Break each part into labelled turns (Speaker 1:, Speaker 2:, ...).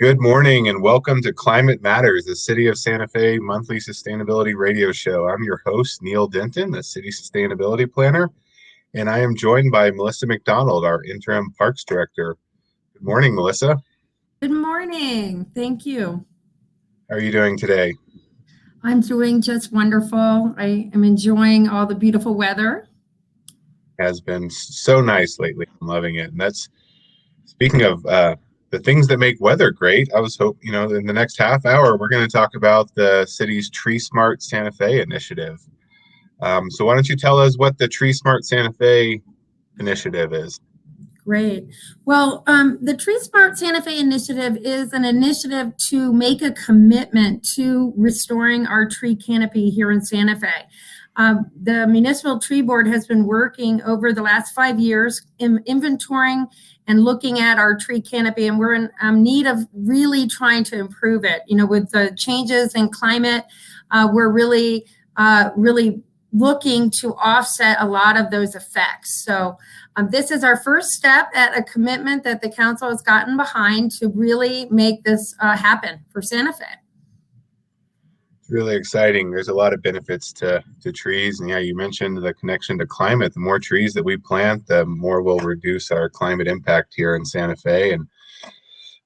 Speaker 1: Good morning and welcome to Climate Matters, the City of Santa Fe monthly sustainability radio show. I'm your host, Neil Denton, the City Sustainability Planner, and I am joined by Melissa McDonald, our Interim Parks Director. Good morning, Melissa.
Speaker 2: Good morning. Thank you.
Speaker 1: How are you doing today?
Speaker 2: I'm doing just wonderful. I am enjoying all the beautiful weather.
Speaker 1: It has been so nice lately. I'm loving it. And that's speaking of the things that make weather great. I was hoping, in the next half hour, we're going to talk about the city's TreeSmart Santa Fe initiative. So why don't you tell us what the TreeSmart Santa Fe initiative is?
Speaker 2: Great. Well, the TreeSmart Santa Fe initiative is an initiative to make a commitment to restoring our tree canopy here in Santa Fe. The Municipal Tree Board has been working over the last 5 years in inventorying and looking at our tree canopy, and we're in need of really trying to improve it. With the changes in climate, we're really looking to offset a lot of those effects. So this is our first step at a commitment that the council has gotten behind to really make this happen for Santa Fe.
Speaker 1: It's really exciting. There's a lot of benefits to trees. And yeah, you mentioned the connection to climate. The more trees that we plant, the more we'll reduce our climate impact here in Santa Fe. And if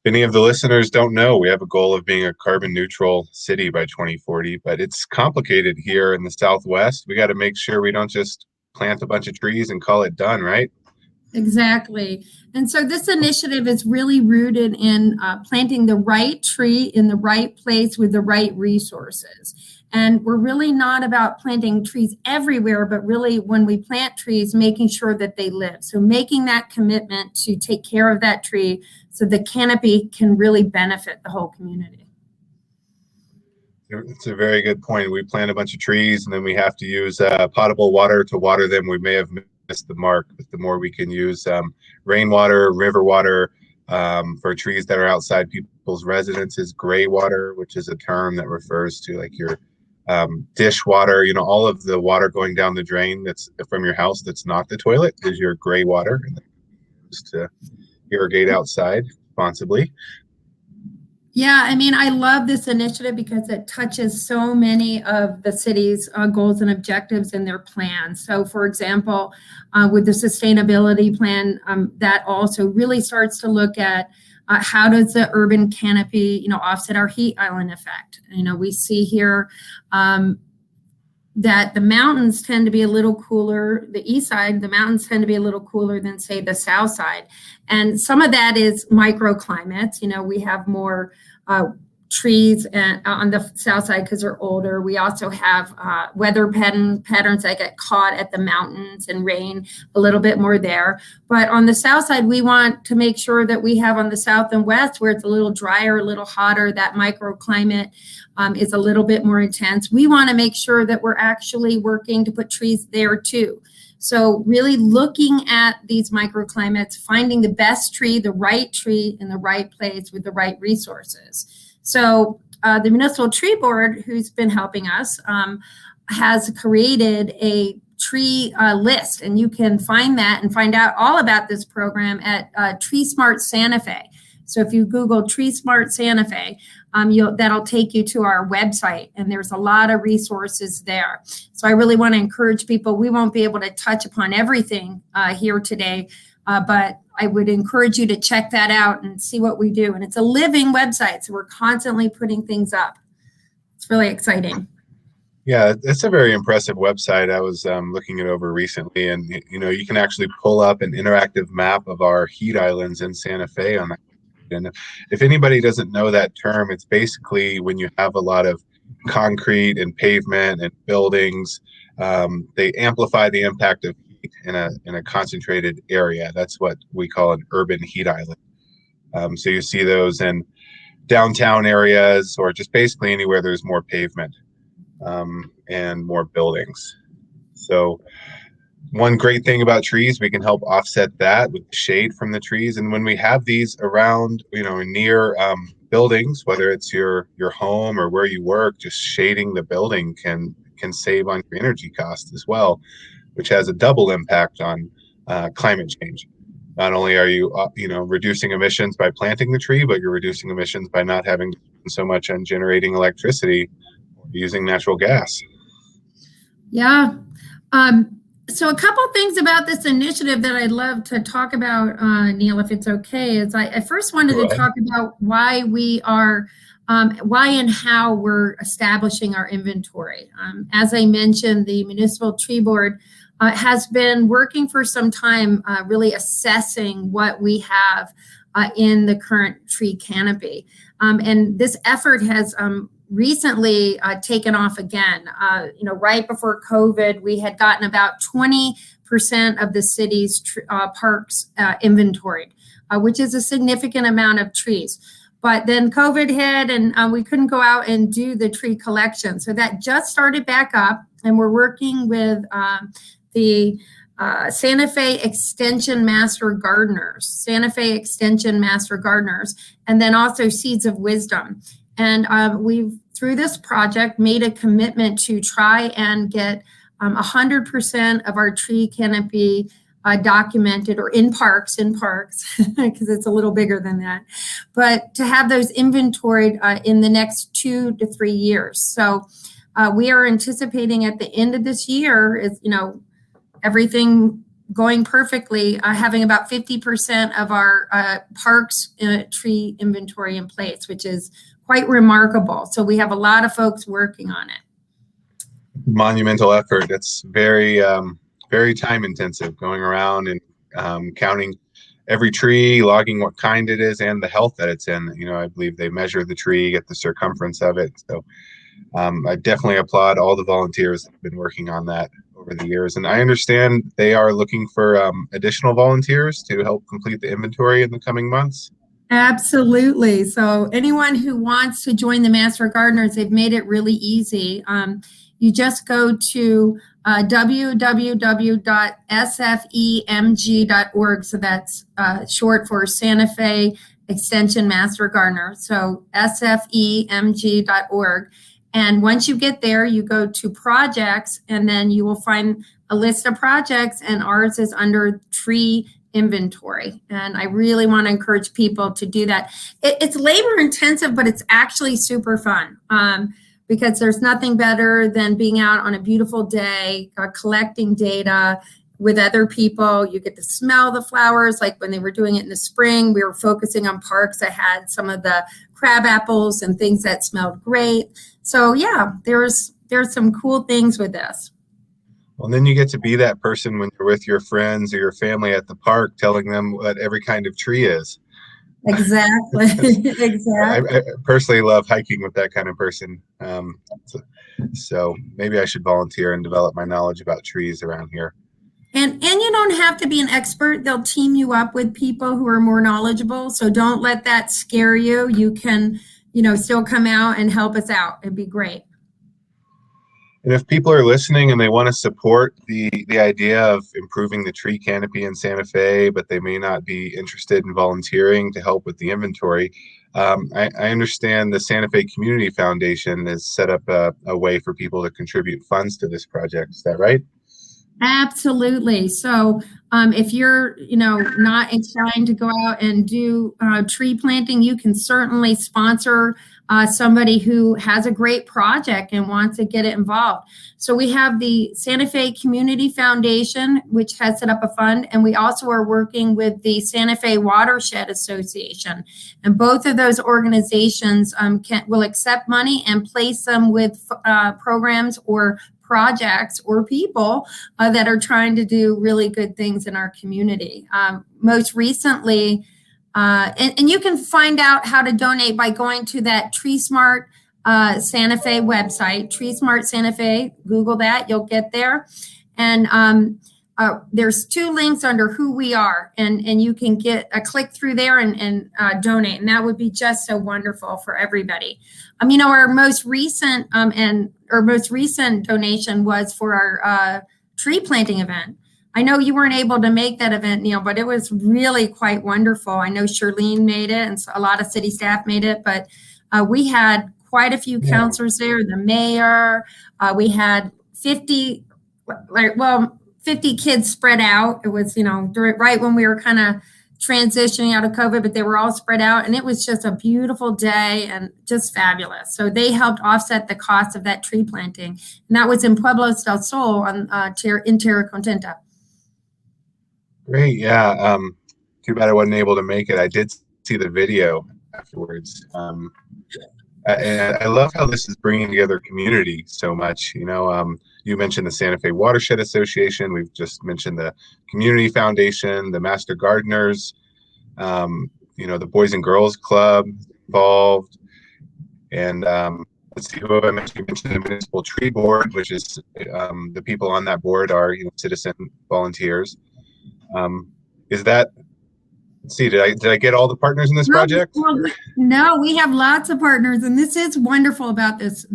Speaker 1: any of the listeners don't know, we have a goal of being a carbon neutral city by 2040, but it's complicated here in the Southwest. We got to make sure we don't just plant a bunch of trees and call it done, right?
Speaker 2: Exactly. And so this initiative is really rooted in planting the right tree in the right place with the right resources. And we're really not about planting trees everywhere, but really when we plant trees, making sure that they live. So making that commitment to take care of that tree so the canopy can really benefit the whole community.
Speaker 1: It's a very good point. We plant a bunch of trees and then we have to use potable water to water them. We may have missed the mark, but the more we can use rainwater, river water for trees that are outside people's residences, gray water, which is a term that refers to like your dishwater, all of the water going down the drain that's from your house that's not the toilet is your gray water, and used to irrigate outside responsibly.
Speaker 2: Yeah, I love this initiative because it touches so many of the city's goals and objectives in their plans. So, for example, with the sustainability plan, that also really starts to look at how does the urban canopy, offset our heat island effect. We see here that the mountains tend to be a little cooler. The east side, the mountains tend to be a little cooler than, say, the south side. And some of that is microclimates. We have more trees on the south side because they're older. We also have weather patterns that get caught at the mountains and rain a little bit more there. But on the south side, we want to make sure that we have on the south and west where it's a little drier, a little hotter, that microclimate is a little bit more intense. We want to make sure that we're actually working to put trees there too. So really looking at these microclimates, finding the best tree, the right tree in the right place with the right resources. So the Municipal Tree Board, who's been helping us, has created a tree list, and you can find that and find out all about this program at TreeSmart Santa Fe. So if you Google TreeSmart Santa Fe, that'll take you to our website, and there's a lot of resources there. So I really want to encourage people. We won't be able to touch upon everything here today, but I would encourage you to check that out and see what we do. And it's a living website, so we're constantly putting things up. It's really exciting.
Speaker 1: Yeah, it's a very impressive website. I was looking it over recently, and you can actually pull up an interactive map of our heat islands in Santa Fe on that. And if anybody doesn't know that term, it's basically when you have a lot of concrete and pavement and buildings, they amplify the impact of heat in a concentrated area. That's what we call an urban heat island. So you see those in downtown areas or just basically anywhere there's more pavement and more buildings. So one great thing about trees, we can help offset that with shade from the trees. And when we have these around, near buildings, whether it's your home or where you work, just shading the building can save on your energy costs as well, which has a double impact on climate change. not only are you reducing emissions by planting the tree, but you're reducing emissions by not having to spend so much on generating electricity or using natural gas.
Speaker 2: Yeah. So a couple things about this initiative that I'd love to talk about, Neil, if it's okay, is I first wanted to talk about why we are, why and how we're establishing our inventory. As I mentioned, the Municipal Tree Board has been working for some time, really assessing what we have in the current tree canopy. And this effort has recently taken off again. Right before COVID, we had gotten about 20% of the city's parks inventoried, which is a significant amount of trees. But then COVID hit and we couldn't go out and do the tree collection. So that just started back up, and we're working with the Santa Fe Extension Master Gardeners, and then also Seeds of Wisdom. And we've, through this project, made a commitment to try and get 100% of our tree canopy documented, or in parks, because it's a little bigger than that, but to have those inventoried in the next 2 to 3 years. So we are anticipating at the end of this year, is everything going perfectly, having about 50% of our parks tree inventory in place, which is quite remarkable. So we have a lot of folks working on it.
Speaker 1: Monumental effort. It's very, very time intensive, going around and counting every tree, logging what kind it is and the health that it's in. I believe they measure the tree, get the circumference of it. So I definitely applaud all the volunteers that have been working on that over the years. And I understand they are looking for additional volunteers to help complete the inventory in the coming months.
Speaker 2: Absolutely. So anyone who wants to join the Master Gardeners, they've made it really easy. You just go to www.sfemg.org. So that's short for Santa Fe Extension Master Gardener. So sfemg.org. And once you get there, you go to projects, and then you will find a list of projects, and ours is under tree inventory. And I really want to encourage people to do that. It's labor intensive, but it's actually super fun, because there's nothing better than being out on a beautiful day, collecting data with other people. You get to smell the flowers. Like when they were doing it in the spring, we were focusing on parks that had some of the crab apples and things that smelled great. So yeah, there's some cool things with this.
Speaker 1: Well, then you get to be that person when you're with your friends or your family at the park, telling them what every kind of tree is.
Speaker 2: Exactly. Exactly.
Speaker 1: I personally love hiking with that kind of person. So maybe I should volunteer and develop my knowledge about trees around here.
Speaker 2: And you don't have to be an expert. They'll team you up with people who are more knowledgeable. So don't let that scare you. You can, still come out and help us out. It'd be great.
Speaker 1: And if people are listening and they want to support the idea of improving the tree canopy in Santa Fe, but they may not be interested in volunteering to help with the inventory, I understand the Santa Fe Community Foundation has set up a way for people to contribute funds to this project. Is that right?
Speaker 2: Absolutely. So if you're, not inclined to go out and do tree planting, you can certainly sponsor somebody who has a great project and wants to get it involved. So we have the Santa Fe Community Foundation, which has set up a fund, and we also are working with the Santa Fe Watershed Association. And both of those organizations will accept money and place them with programs or projects or people that are trying to do really good things in our community. Most recently, and you can find out how to donate by going to that TreeSmart Santa Fe website, TreeSmart Santa Fe. Google that, you'll get there. And there's 2 links under who we are, and you can get a click through there and donate. And that would be just so wonderful for everybody. Our most recent donation was for our tree planting event. I know you weren't able to make that event, Neil, but it was really quite wonderful. I know Charlene made it, and a lot of city staff made it, but we had quite a few counselors there, the mayor. We had 50 kids spread out. It was, right when we were kind of transitioning out of COVID, but they were all spread out, and it was just a beautiful day and just fabulous. So they helped offset the cost of that tree planting, and that was in Pueblos del Sol on in Tierra Contenta.
Speaker 1: Great, yeah. Too bad I wasn't able to make it. I did see the video afterwards. And I love how this is bringing together community so much. You mentioned the Santa Fe Watershed Association. We've just mentioned the Community Foundation, the Master Gardeners, the Boys and Girls Club involved. And let's see, who have I mentioned? You mentioned the Municipal Tree Board, which is the people on that board are citizen volunteers. Is that? Let's see, did I get all the partners in this project?
Speaker 2: Well, no, we have lots of partners, and this is wonderful about this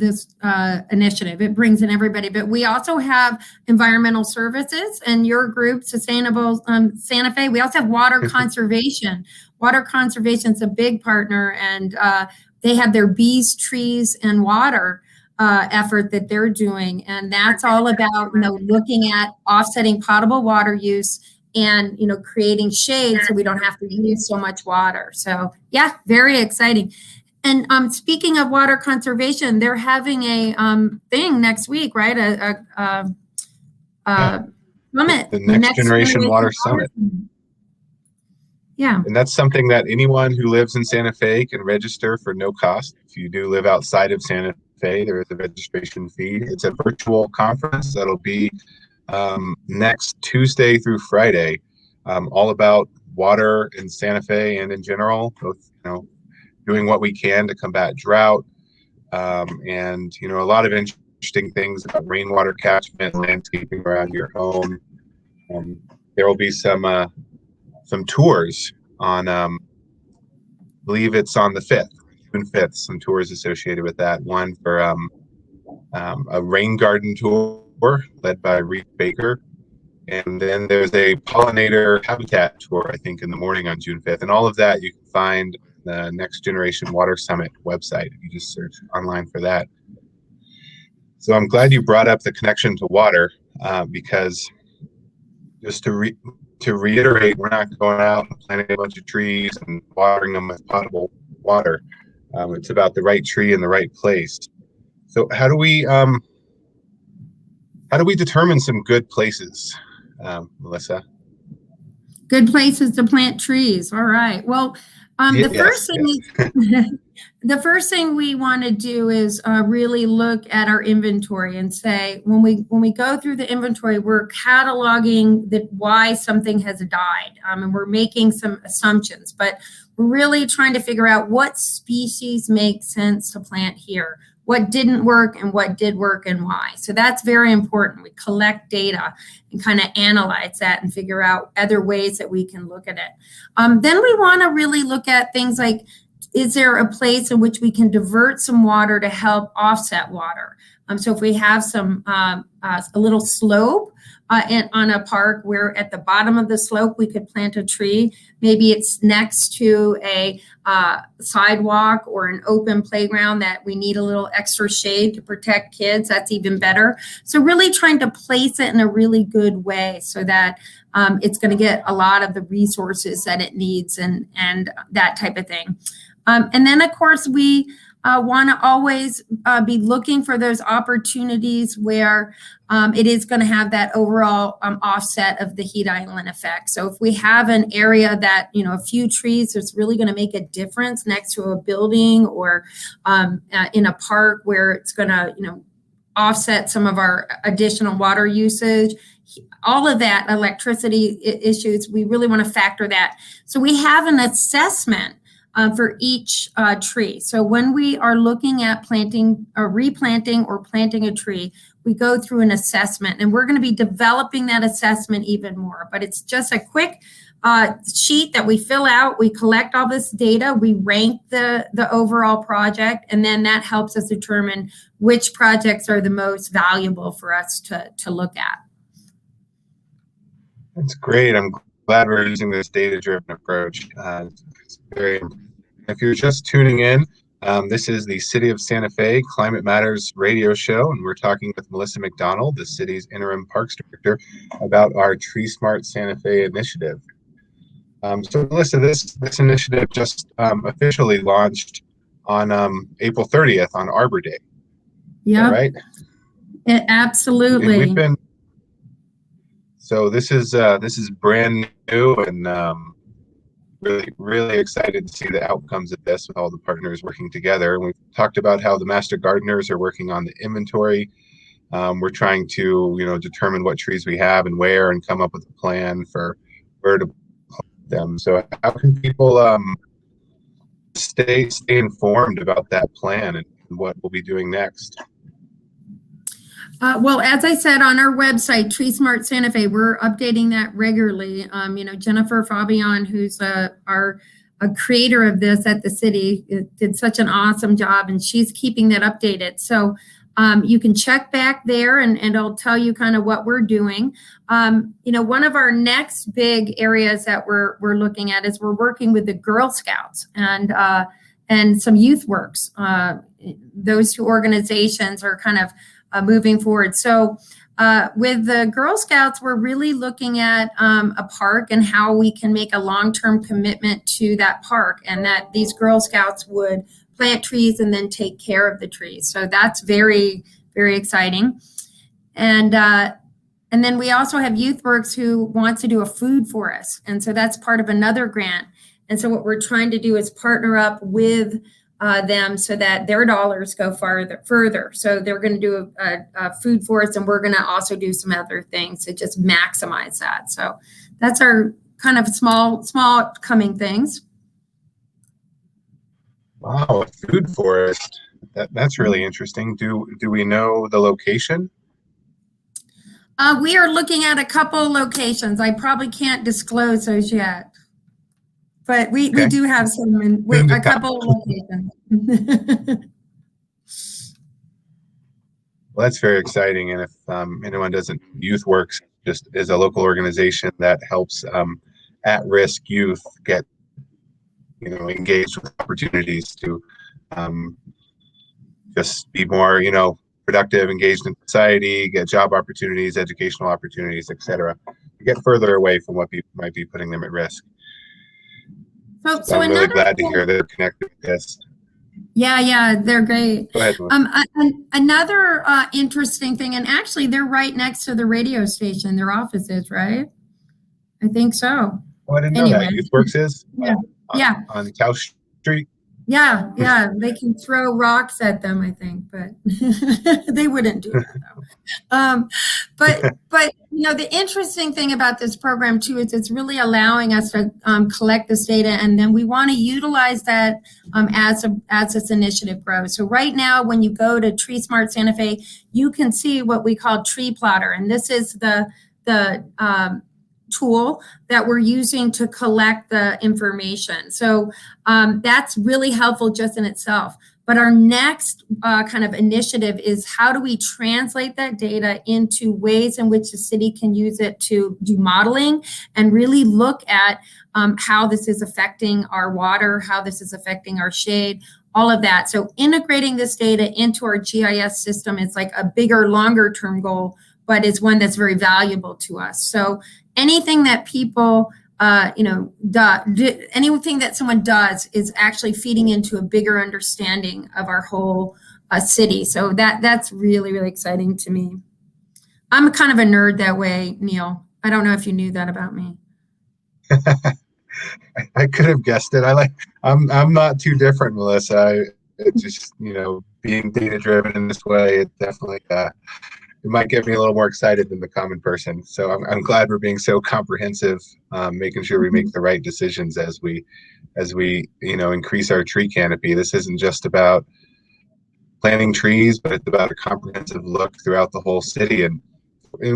Speaker 2: initiative. It brings in everybody, but we also have environmental services and your group, Sustainable Santa Fe. We also have water conservation. Water conservation is a big partner, and they have their bees, trees, and water effort that they're doing, and that's all about looking at offsetting potable water use and creating shade so we don't have to use so much water. So yeah, very exciting. And speaking of water conservation, they're having a thing next week, right? A summit.
Speaker 1: The Next Generation Water Summit.
Speaker 2: Yeah.
Speaker 1: And that's something that anyone who lives in Santa Fe can register for no cost. If you do live outside of Santa Fe, there is a registration fee. It's a virtual conference that'll be next Tuesday through Friday, all about water in Santa Fe and in general, both doing what we can to combat drought, and a lot of interesting things about rainwater catchment, landscaping around your home. There will be some tours on, I believe it's on the 5th, June 5th, some tours associated with that. One for a rain garden tour led by Reed Baker. And then there's a pollinator habitat tour, I think, in the morning on June 5th. And all of that you can find the Next Generation Water Summit website if you just search online for that. So I'm glad you brought up the connection to water, because just to reiterate, we're not going out and planting a bunch of trees and watering them with potable water. It's about the right tree in the right place. So how do we determine some good places, Melissa?
Speaker 2: Good places to plant trees. All right. Well, the first thing we want to do is really look at our inventory and say, when we go through the inventory, we're cataloging why something has died, and we're making some assumptions, but we're really trying to figure out what species make sense to plant here, what didn't work and what did work and why. So that's very important. We collect data and kind of analyze that and figure out other ways that we can look at it. Then we want to really look at things like, is there a place in which we can divert some water to help offset water? So if we have a little slope on a park where at the bottom of the slope we could plant a tree, maybe it's next to a sidewalk or an open playground that we need a little extra shade to protect kids, that's even better. So really trying to place it in a really good way so that it's going to get a lot of the resources that it needs and that type of thing. And then, of course, we want to always be looking for those opportunities where it is going to have that overall offset of the heat island effect. So if we have an area that, a few trees is really going to make a difference next to a building or in a park where it's going to, offset some of our additional water usage, all of that electricity issues, we really want to factor that. So we have an assessment for each tree. So when we are looking at planting or replanting or planting a tree, we go through an assessment, and we're going to be developing that assessment even more. But it's just a quick sheet that we fill out. We collect all this data. We rank the overall project, and then that helps us determine which projects are the most valuable for us to look at.
Speaker 1: That's great. I'm glad we're using this data-driven approach. It's very. If you're just tuning in, this is the City of Santa Fe Climate Matters radio show, and we're talking with Melissa McDonald, the city's interim parks director, about our TreeSmart Santa Fe initiative. So Melissa, this initiative just officially launched on April 30th on Arbor Day. Is that
Speaker 2: Yep,
Speaker 1: right? And we've
Speaker 2: absolutely.
Speaker 1: been so this is brand new, and really excited to see the outcomes of this with all the partners working together. And we've talked about how the master gardeners are working on the inventory. We're trying to determine what trees we have and where, and come up with a plan for where to plant them. So how can people stay informed about that plan and what we'll be doing next?
Speaker 2: Well, as I said on our website, TreeSmart Santa Fe, we're updating that regularly. Jennifer Fabian, who's our a creator of this at the city, did such an awesome job, and she's keeping that updated. So you can check back there, and it'll tell you kind of what we're doing. One of our next big areas that we're looking at is we're working with the Girl Scouts and some youth works. Those two organizations are kind of moving forward. So with the Girl Scouts, we're really looking at a park and how we can make a long-term commitment to that park, and that these Girl Scouts would plant trees and then take care of the trees. So that's very, very exciting. And then we also have YouthWorks who wants to do a food for us. And so that's part of another grant. And so what we're trying to do is partner up with them so that their dollars go further. So they're going to do a food for us, and we're going to also do some other things to just maximize that. So that's our kind of small coming things.
Speaker 1: Wow, a food forest. That's really interesting. Do we know the location?
Speaker 2: We are looking at a couple locations. I probably can't disclose those yet. But we do have some a couple of locations.
Speaker 1: Well, that's very exciting. And if anyone doesn't, YouthWorks just is a local organization that helps at-risk youth get engaged with opportunities to just be more productive, engaged in society, get job opportunities, educational opportunities, etc. Get further away from what people might be putting them at risk. So I'm really glad to hear they're connected with this.
Speaker 2: Yeah, they're great.
Speaker 1: Go ahead.
Speaker 2: Another interesting thing, and actually they're right next to the radio station, their office is, right? I think so.
Speaker 1: Oh, I didn't know that. YouthWorks is?
Speaker 2: Yeah.
Speaker 1: On Cow Street?
Speaker 2: Yeah. They can throw rocks at them, I think, but they wouldn't do that though. But the interesting thing about this program too is it's really allowing us to collect this data, and then we want to utilize that as this initiative grows. So right now, when you go to TreeSmart Santa Fe, you can see what we call Tree Plotter, and this is the tool that we're using to collect the information. So that's really helpful just in itself. But our next kind of initiative is how do we translate that data into ways in which the city can use it to do modeling and really look at how this is affecting our water, how this is affecting our shade, all of that. So integrating this data into our GIS system is like a bigger, longer term goal, but it's one that's very valuable to us. So anything that people anything that someone does is actually feeding into a bigger understanding of our whole city. So that's really, really exciting to me. I'm kind of a nerd that way, Neil. I don't know if you knew that about me.
Speaker 1: I could have guessed it. I'm not too different, Melissa. It's just being data driven in this way, it definitely it might get me a little more excited than the common person. So I'm glad we're being so comprehensive, making sure we make the right decisions as we increase our tree canopy. This isn't just about planting trees, but it's about a comprehensive look throughout the whole city. And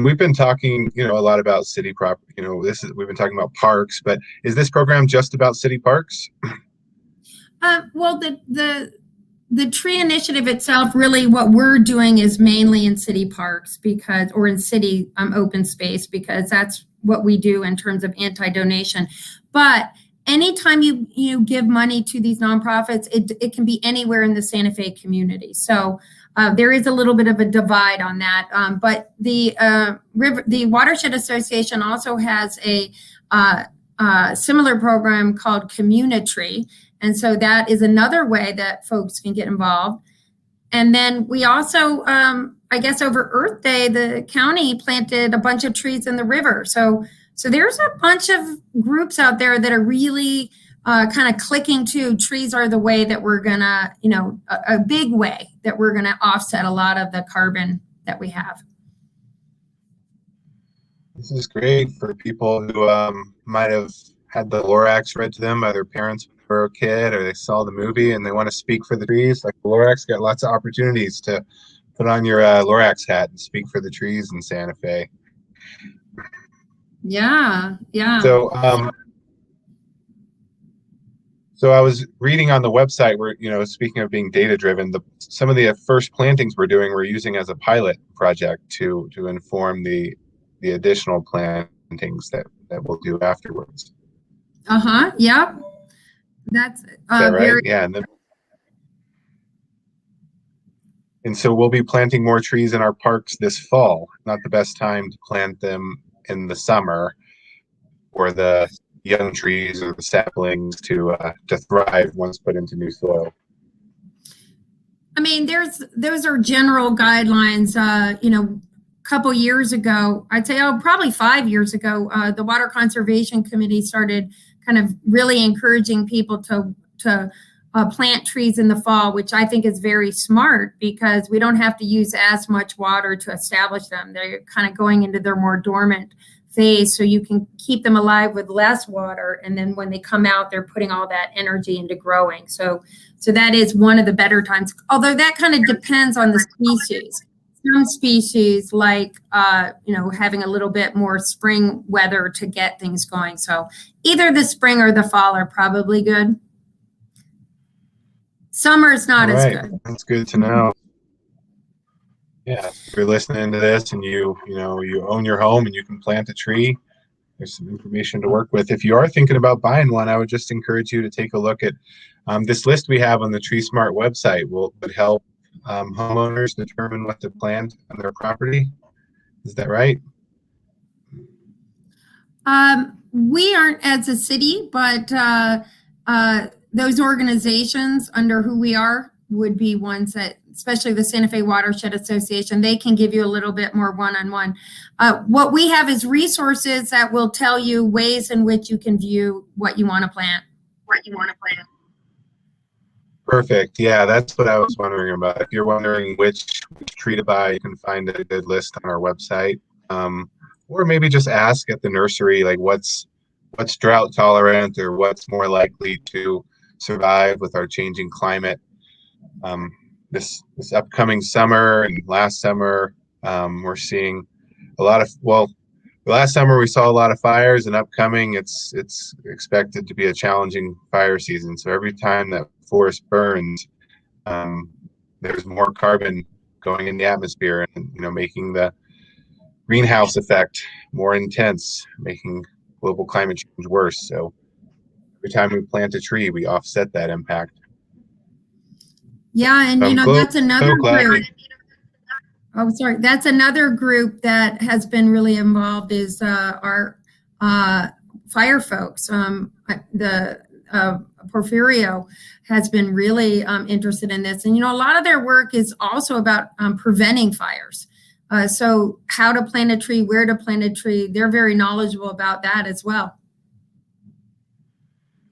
Speaker 1: we've been talking, a lot about city property. We've been talking about parks, but is this program just about city parks?
Speaker 2: Well, the tree initiative itself, really what we're doing is mainly in city parks or in city open space, because that's what we do in terms of anti-donation. But anytime you give money to these nonprofits, it can be anywhere in the Santa Fe community. So there is a little bit of a divide on that. But the Watershed Association also has a similar program called Community. And so that is another way that folks can get involved. And then we also, I guess over Earth Day, the county planted a bunch of trees in the river. So there's a bunch of groups out there that are really kind of clicking to trees are the way that we're gonna, a big way that we're gonna offset a lot of the carbon that we have.
Speaker 1: This is great for people who might have had the Lorax read to them by their parents when they were a kid, or they saw the movie and they want to speak for the trees. Like the Lorax got lots of opportunities to put on your Lorax hat and speak for the trees in Santa Fe.
Speaker 2: Yeah.
Speaker 1: So I was reading on the website where, speaking of being data driven, some of the first plantings we're doing, we're using as a pilot project to inform the additional plantings that we'll do afterwards.
Speaker 2: Yeah. That's
Speaker 1: right?
Speaker 2: very.
Speaker 1: Yeah. And so we'll be planting more trees in our parks this fall. Not the best time to plant them in the summer, or the young trees or the saplings to thrive once put into new soil.
Speaker 2: I mean, those are general guidelines. A couple years ago, I'd say, probably 5 years ago, the Water Conservation Committee started kind of really encouraging people to plant trees in the fall, which I think is very smart because we don't have to use as much water to establish them. They're kind of going into their more dormant phase, so you can keep them alive with less water, and then when they come out, they're putting all that energy into growing. So that is one of the better times, although that kind of depends on the species. Some species like having a little bit more spring weather to get things going. So either the spring or the fall are probably good. Summer is not as good.
Speaker 1: That's good to know. Yeah, if you're listening to this and you own your home and you can plant a tree, there's some information to work with. If you are thinking about buying one, I would just encourage you to take a look at this list we have on the TreeSmart website. Would help homeowners determine what to plant on their property. Is that right?
Speaker 2: We aren't as a city, but those organizations under who we are would be ones that, especially the Santa Fe Watershed Association, they can give you a little bit more one-on-one. What we have is resources that will tell you ways in which you can view what you want to plant.
Speaker 1: Perfect. Yeah, that's what I was wondering about. If you're wondering which tree to buy, you can find a good list on our website. Or maybe just ask at the nursery, like what's drought tolerant or what's more likely to survive with our changing climate. This upcoming summer and last summer, we're seeing a lot of, last summer we saw a lot of fires, and upcoming it's expected to be a challenging fire season. So every time that forest burns, there's more carbon going in the atmosphere and making the greenhouse effect more intense, making global climate change worse. So every time we plant a tree, we offset that impact.
Speaker 2: Yeah, and that's another group. Oh, sorry. That's another group that has been really involved is our fire folks. The Porfirio has been really interested in this. And, a lot of their work is also about preventing fires. So how to plant a tree, where to plant a tree, they're very knowledgeable about that as well.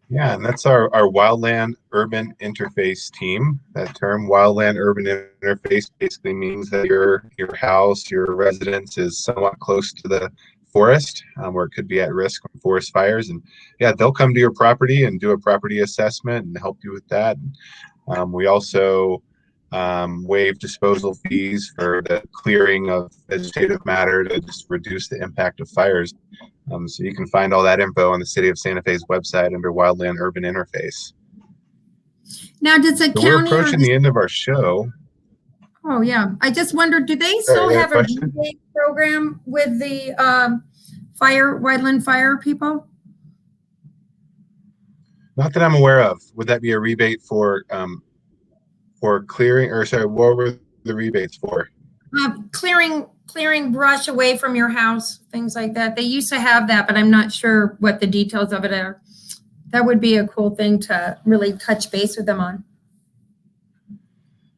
Speaker 1: Yeah, and that's our wildland urban interface team. That term, wildland urban interface, basically means that your house, your residence is somewhat close to the forest, where it could be at risk from forest fires. And yeah, they'll come to your property and do a property assessment and help you with that. We also waive disposal fees for the clearing of vegetative matter to just reduce the impact of fires. So you can find all that info on the City of Santa Fe's website under Wildland Urban Interface.
Speaker 2: Now, does the county?
Speaker 1: We're approaching the end of our show.
Speaker 2: Oh yeah, I just wondered, do they still have a rebate program with the wildland fire people?
Speaker 1: Not that I'm aware of. Would that be a rebate for clearing, or sorry, what were the rebates for?
Speaker 2: Clearing clearing brush away from your house, things like that. They used to have that, but I'm not sure what the details of it are. That would be a cool thing to really touch base with them on.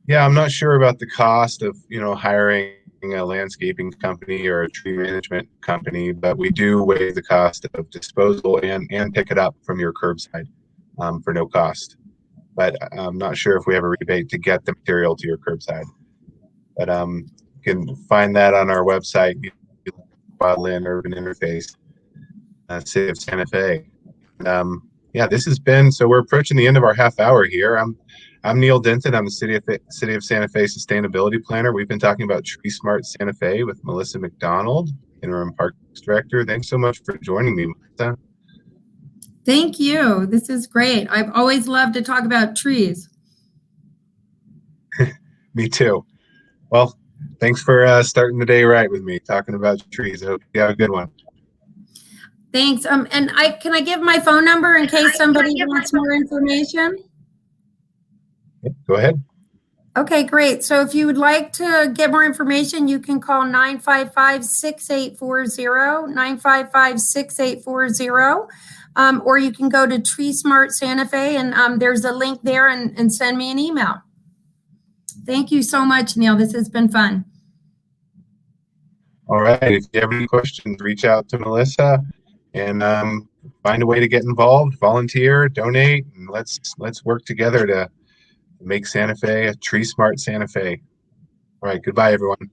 Speaker 1: Yeah, I'm not sure about the cost of, hiring a landscaping company or a tree management company, but we do waive the cost of disposal and pick it up from your curbside for no cost. But I'm not sure if we have a rebate to get the material to your curbside. But you can find that on our website, Wildland Urban Interface, City of Santa Fe. Yeah, this has been, so we're approaching the end of our half hour here. I'm Neil Denton. I'm the City of Santa Fe Sustainability Planner. We've been talking about TreeSmart Santa Fe with Melissa McDonald, Interim Parks Director. Thanks so much for joining me, Melissa.
Speaker 2: Thank you. This is great. I've always loved to talk about trees.
Speaker 1: Me too. Well, thanks for starting the day right with me, talking about trees. I hope you have a good one.
Speaker 2: Thanks. And can I give my phone number in case somebody wants more information?
Speaker 1: Go ahead.
Speaker 2: Okay, great. So if you would like to get more information, you can call 955-6840, 955-6840, or you can go to TreeSmart Santa Fe, and there's a link there, and send me an email. Thank you so much, Neil. This has been fun.
Speaker 1: All right. If you have any questions, reach out to Melissa and find a way to get involved, volunteer, donate, and let's work together to make Santa Fe a TreeSmart Santa Fe. All right. Goodbye, everyone.